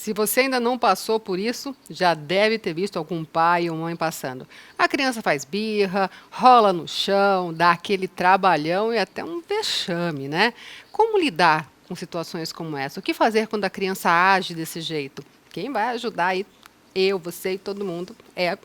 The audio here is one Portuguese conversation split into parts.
Se você ainda não passou por isso, já deve ter visto algum pai ou mãe passando. A criança faz birra, rola no chão, dá aquele trabalhão e até um vexame, né? Como lidar com situações como essa? O que fazer quando a criança age desse jeito? Quem vai ajudar aí, eu, você e todo mundo, é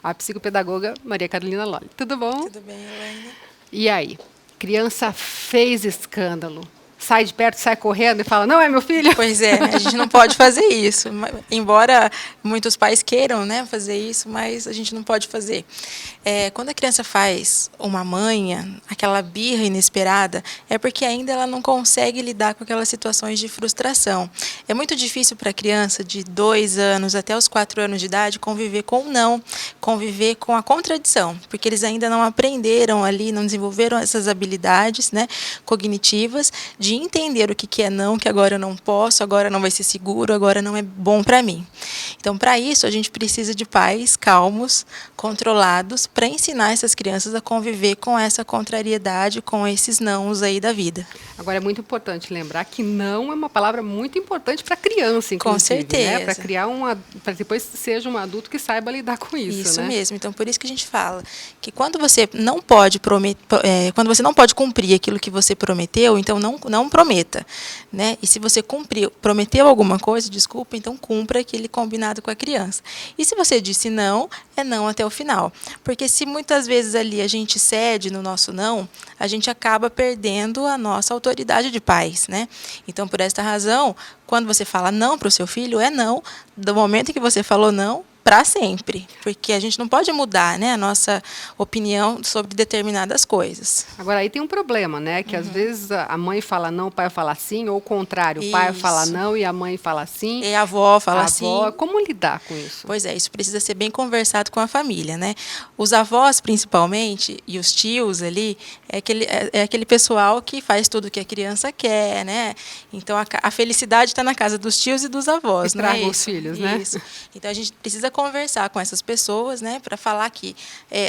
a psicopedagoga Maria Carolina Lolli. Tudo bom? Tudo bem, Elaine? E aí? Criança fez escândalo. Sai de perto, sai correndo e fala, não é meu filho? Pois é, né? A gente não pode fazer isso. Embora muitos pais queiram, né, fazer isso, mas a gente não pode fazer. Quando a criança faz uma manha, aquela birra inesperada, é porque ainda ela não consegue lidar com aquelas situações de frustração. É muito difícil para a criança de 2 anos até os 4 anos de idade conviver com o não, conviver com a contradição, porque eles ainda não aprenderam ali, não desenvolveram essas habilidades, né, cognitivas de entender o que é não, que agora eu não posso, agora não vai ser seguro, agora não é bom para mim. Então, para isso, a gente precisa de pais calmos, controlados, para ensinar essas crianças a conviver com essa contrariedade, com esses nãos aí da vida. Agora, é muito importante lembrar que não é uma palavra muito importante para a criança, Com inclusive, né? Para certeza. criar para depois seja um adulto que saiba lidar com isso, Isso né? mesmo. Então, por isso que a gente fala que quando você não pode quando você não pode cumprir aquilo que você prometeu, então não prometa, né? E se você prometeu alguma coisa, desculpa, então cumpra aquele combinado com a criança. E se você disse não, é não até o final. Porque se muitas vezes ali a gente cede no nosso não, a gente acaba perdendo a nossa autoridade de pais, né? Então, por esta razão, quando você fala não para o seu filho, é não, do momento que você falou não, para sempre, porque a gente não pode mudar, né, a nossa opinião sobre determinadas coisas. Agora, aí tem um problema, né? Que às vezes a mãe fala não, o pai fala sim, ou o contrário, o pai fala Isso. não e a mãe fala sim. E a avó fala A assim. avó, como lidar com isso? Pois é, isso precisa ser bem conversado com a família, né? Os avós, principalmente, e os tios ali, é aquele pessoal que faz tudo o que a criança quer, né? Então, a felicidade está na casa dos tios e dos avós, não é Estragam os isso? filhos, né? Isso. Então, a gente precisa conversar com essas pessoas, né? Para falar que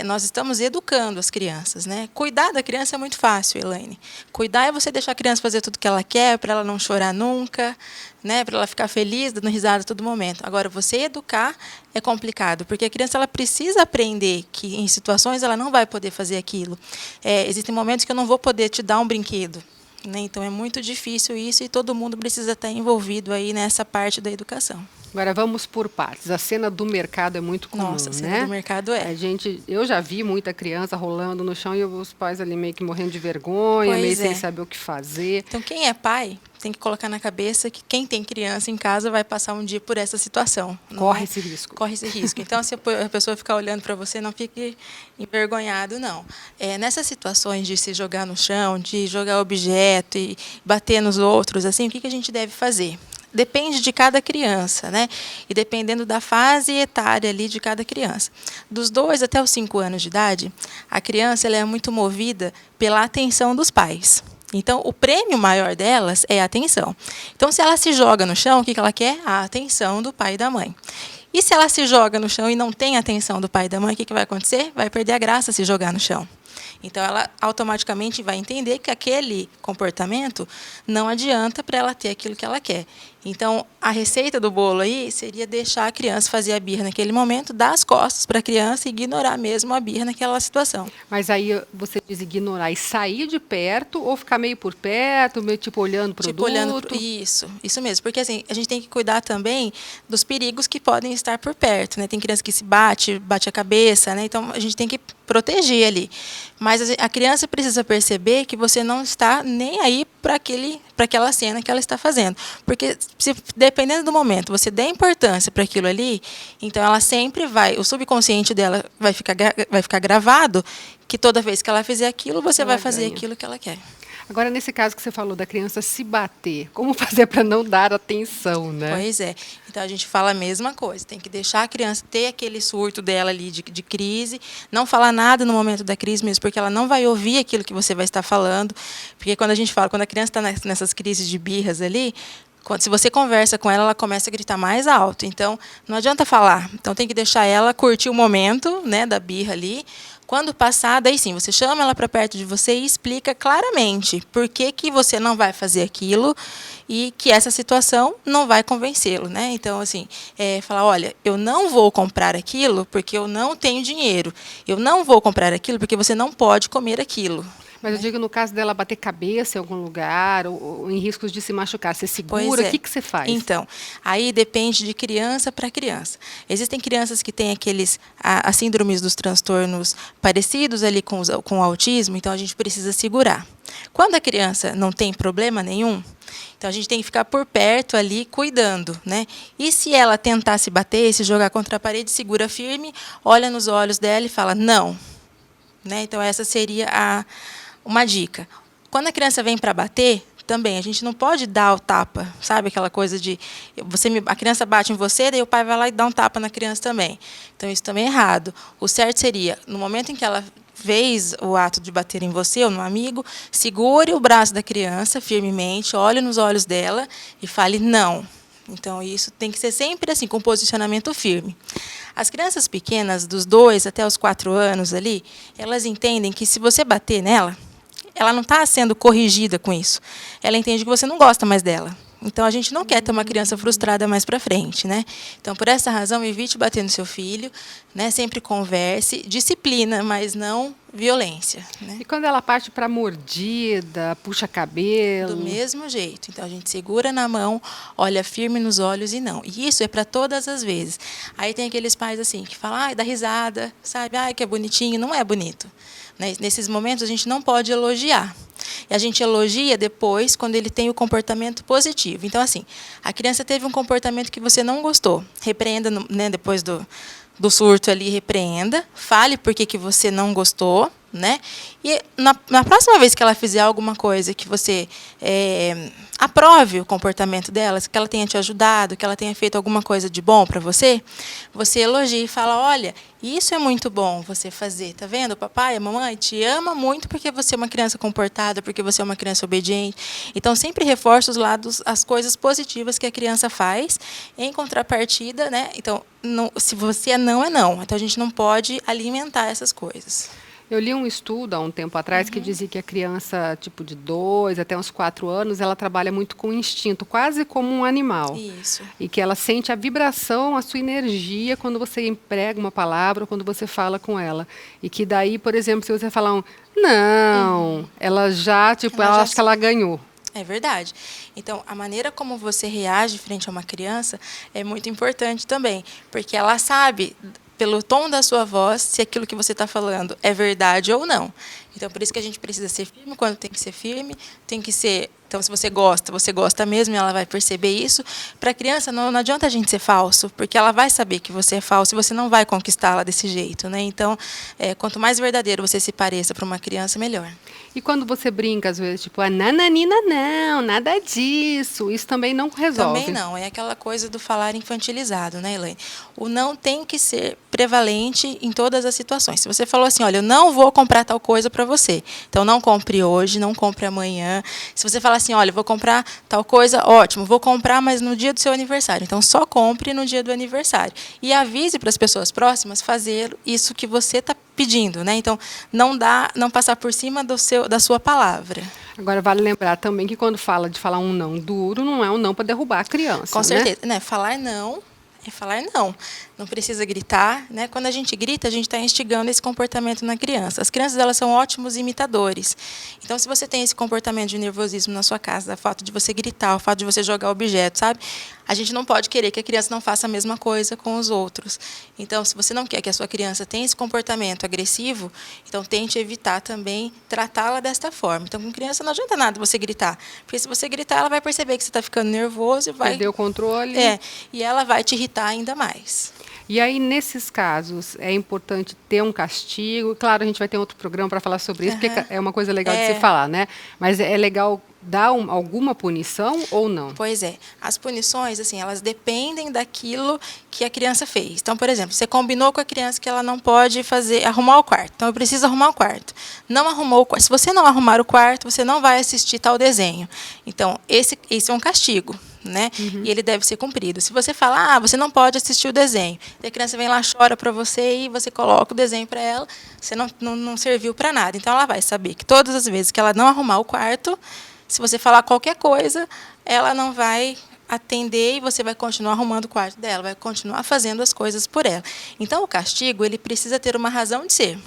nós estamos educando as crianças, né? Cuidar da criança é muito fácil, Elaine. Cuidar é você deixar a criança fazer tudo que ela quer, para ela não chorar nunca, né, para ela ficar feliz, dando risada a todo momento. Agora, você educar é complicado, porque a criança ela precisa aprender que em situações ela não vai poder fazer aquilo. Existem momentos que eu não vou poder te dar um brinquedo, né? Então, é muito difícil isso e todo mundo precisa estar envolvido aí nessa parte da educação. Agora vamos por partes. A cena do mercado é muito comum, Nossa, a cena né? do mercado Eu já vi muita criança rolando no chão e os pais ali meio que morrendo de vergonha, Pois meio sem é. saber o que fazer. Então, quem é pai tem que colocar na cabeça que quem tem criança em casa vai passar um dia por essa situação. Corre esse risco. Corre esse risco. Então, se a pessoa ficar olhando para você, não fique envergonhado, não. Nessas situações de se jogar no chão, de jogar objeto e bater nos outros, assim, o que a gente deve fazer? Depende de cada criança, né? E dependendo da fase etária ali de cada criança. Dos 2 até os 5 anos de idade, a criança ela é muito movida pela atenção dos pais. Então, o prêmio maior delas é a atenção. Então, se ela se joga no chão, o que ela quer? A atenção do pai e da mãe. E se ela se joga no chão e não tem a atenção do pai e da mãe, o que vai acontecer? Vai perder a graça se jogar no chão. Então, ela automaticamente vai entender que aquele comportamento não adianta para ela ter aquilo que ela quer. Então, a receita do bolo aí seria deixar a criança fazer a birra naquele momento, dar as costas para a criança e ignorar mesmo a birra naquela situação. Mas aí você diz ignorar e sair de perto ou ficar meio por perto, meio tipo olhando para o Tipo, olhando adulto? Isso mesmo. Porque assim, a gente tem que cuidar também dos perigos que podem estar por perto, né? Tem criança que se bate a cabeça, né? Então, a gente tem que proteger ali. Mas a criança precisa perceber que você não está nem aí para aquela cena que ela está fazendo. Porque, dependendo do momento, você der importância para aquilo ali, então ela sempre o subconsciente dela vai ficar gravado que toda vez que ela fizer aquilo, você vai fazer aquilo que ela quer. Agora, nesse caso que você falou da criança se bater, como fazer para não dar atenção, né? Pois é. Então, a gente fala a mesma coisa. Tem que deixar a criança ter aquele surto dela ali de crise, não falar nada no momento da crise mesmo, porque ela não vai ouvir aquilo que você vai estar falando. Porque quando a criança está nessas crises de birras ali, se você conversa com ela, ela começa a gritar mais alto. Então, não adianta falar. Então, tem que deixar ela curtir o momento, né, da birra ali. Quando passar, daí sim, você chama ela para perto de você e explica claramente por que você não vai fazer aquilo e que essa situação não vai convencê-lo, né? Então, assim, falar, olha, eu não vou comprar aquilo porque eu não tenho dinheiro. Eu não vou comprar aquilo porque você não pode comer aquilo. Mas eu digo no caso dela bater cabeça em algum lugar ou em riscos de se machucar, você Pois segura, o é. que você faz? Então, aí depende de criança para criança. Existem crianças que têm as síndromes dos transtornos parecidos ali com o autismo, então a gente precisa segurar. Quando a criança não tem problema nenhum, então a gente tem que ficar por perto ali cuidando, né? E se ela tentar se bater, se jogar contra a parede, segura firme, olha nos olhos dela e fala não, né? Então essa seria uma dica. Quando a criança vem para bater, também a gente não pode dar o tapa, sabe aquela coisa de a criança bate em você, daí o pai vai lá e dá um tapa na criança também. Então isso também é errado. O certo seria, no momento em que ela fez o ato de bater em você ou no amigo, segure o braço da criança firmemente, olhe nos olhos dela e fale não. Então isso tem que ser sempre assim, com posicionamento firme. As crianças pequenas, dos 2 até os 4 anos ali, elas entendem que se você bater nela, ela não está sendo corrigida com isso. Ela entende que você não gosta mais dela. Então, a gente não quer ter uma criança frustrada mais para frente, né? Então, por essa razão, evite bater no seu filho, né? Sempre converse, disciplina, mas não violência, né? E quando ela parte para mordida, puxa cabelo? Do mesmo jeito. Então, a gente segura na mão, olha firme nos olhos e não. E isso é para todas as vezes. Aí tem aqueles pais assim que falam, ai, dá risada, sabe? Ai, que é bonitinho. Não é bonito. Nesses momentos, a gente não pode elogiar. E a gente elogia depois, quando ele tem o comportamento positivo. Então, assim, a criança teve um comportamento que você não gostou. Repreenda, né, depois do surto ali, repreenda. Fale por que você não gostou, né? E na próxima vez que ela fizer alguma coisa que você aprove o comportamento dela, que ela tenha te ajudado, que ela tenha feito alguma coisa de bom para você, você elogia e fala, olha, isso é muito bom você fazer, tá vendo? O papai, a mamãe te ama muito porque você é uma criança comportada, porque você é uma criança obediente. Então, sempre reforça os lados, as coisas positivas que a criança faz, em contrapartida, né? Então, não, se você é não, é não. Então, a gente não pode alimentar essas coisas. Eu li um estudo há um tempo atrás que dizia que a criança, tipo de 2 até uns 4 anos, ela trabalha muito com instinto, quase como um animal. Isso. E que ela sente a vibração, a sua energia quando você emprega uma palavra, quando você fala com ela. E que daí, por exemplo, se você falar não, ela já, tipo, ela acha que ela ganhou. É verdade. Então, a maneira como você reage frente a uma criança é muito importante também, porque ela sabe, pelo tom da sua voz, se aquilo que você está falando é verdade ou não. Então, por isso que a gente precisa ser firme quando tem que ser firme, tem que ser... Então, se você gosta mesmo e ela vai perceber isso. Para a criança, não adianta a gente ser falso, porque ela vai saber que você é falso e você não vai conquistá-la desse jeito, né? Então, quanto mais verdadeiro você se pareça para uma criança, melhor. E quando você brinca, às vezes, tipo, nananina, não, nada disso, isso também não resolve. Também não, é aquela coisa do falar infantilizado, né, Elaine? O não tem que ser prevalente em todas as situações. Se você falou assim, olha, eu não vou comprar tal coisa para você, então não compre hoje, não compre amanhã. Se você falar assim, olha, vou comprar tal coisa, ótimo, vou comprar, mas no dia do seu aniversário. Então, só compre no dia do aniversário. E avise para as pessoas próximas fazer isso que você está pedindo, né? Então, não passar por cima da sua palavra. Agora, vale lembrar também que quando fala de falar um não duro, não é um não para derrubar a criança. Com certeza, né? Falar não é falar não. Não precisa gritar, né? Quando a gente grita, a gente está instigando esse comportamento na criança. As crianças, elas são ótimos imitadores. Então, se você tem esse comportamento de nervosismo na sua casa, o fato de você gritar, o fato de você jogar objeto, sabe? A gente não pode querer que a criança não faça a mesma coisa com os outros. Então, se você não quer que a sua criança tenha esse comportamento agressivo, então tente evitar também tratá-la desta forma. Então, com criança não adianta nada você gritar, porque se você gritar, ela vai perceber que você está ficando nervoso e vai perder o controle. E ela vai te irritar ainda mais. E aí, nesses casos, é importante ter um castigo. Claro, a gente vai ter outro programa para falar sobre isso, porque é uma coisa legal de se falar, né? Mas é legal dá alguma punição ou não? Pois é. As punições, assim, elas dependem daquilo que a criança fez. Então, por exemplo, você combinou com a criança que ela não pode arrumar o quarto. Então, eu preciso arrumar o quarto. Não arrumou o quarto. Se você não arrumar o quarto, você não vai assistir tal desenho. Então, esse é um castigo, né? E ele deve ser cumprido. Se você falar, você não pode assistir o desenho. E a criança vem lá, chora para você e você coloca o desenho para ela, você não serviu para nada. Então, ela vai saber que todas as vezes que ela não arrumar o quarto, se você falar qualquer coisa, ela não vai atender e você vai continuar arrumando o quarto dela, vai continuar fazendo as coisas por ela. Então, o castigo, ele precisa ter uma razão de ser.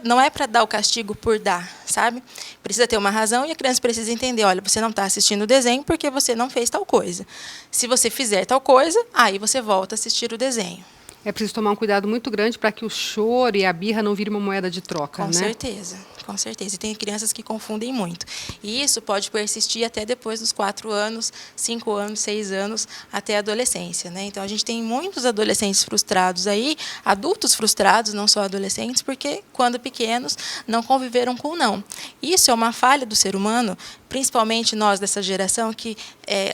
Não é para dar o castigo por dar, sabe? Precisa ter uma razão e a criança precisa entender, olha, você não está assistindo o desenho porque você não fez tal coisa. Se você fizer tal coisa, aí você volta a assistir o desenho. É preciso tomar um cuidado muito grande para que o choro e a birra não virem uma moeda de troca, Com né? certeza, com certeza. E tem crianças que confundem muito. E isso pode persistir até depois dos 4 anos, 5 anos, 6 anos, até a adolescência, né? Então, a gente tem muitos adolescentes frustrados aí, adultos frustrados, não só adolescentes, porque, quando pequenos, não conviveram com o não. Isso é uma falha do ser humano, principalmente nós dessa geração, que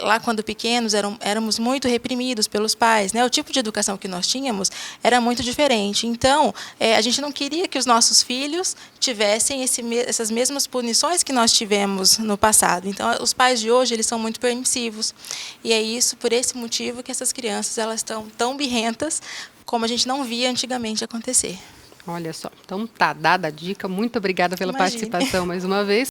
lá quando pequenos éramos muito reprimidos pelos pais, né? O tipo de educação que nós tínhamos era muito diferente. Então, a gente não queria que os nossos filhos tivessem essas mesmas punições que nós tivemos no passado. Então, os pais de hoje, eles são muito permissivos. E é isso, por esse motivo, que essas crianças elas estão tão birrentas como a gente não via antigamente acontecer. Olha só, então tá dada a dica. Muito obrigada pela Imagine. participação mais uma vez.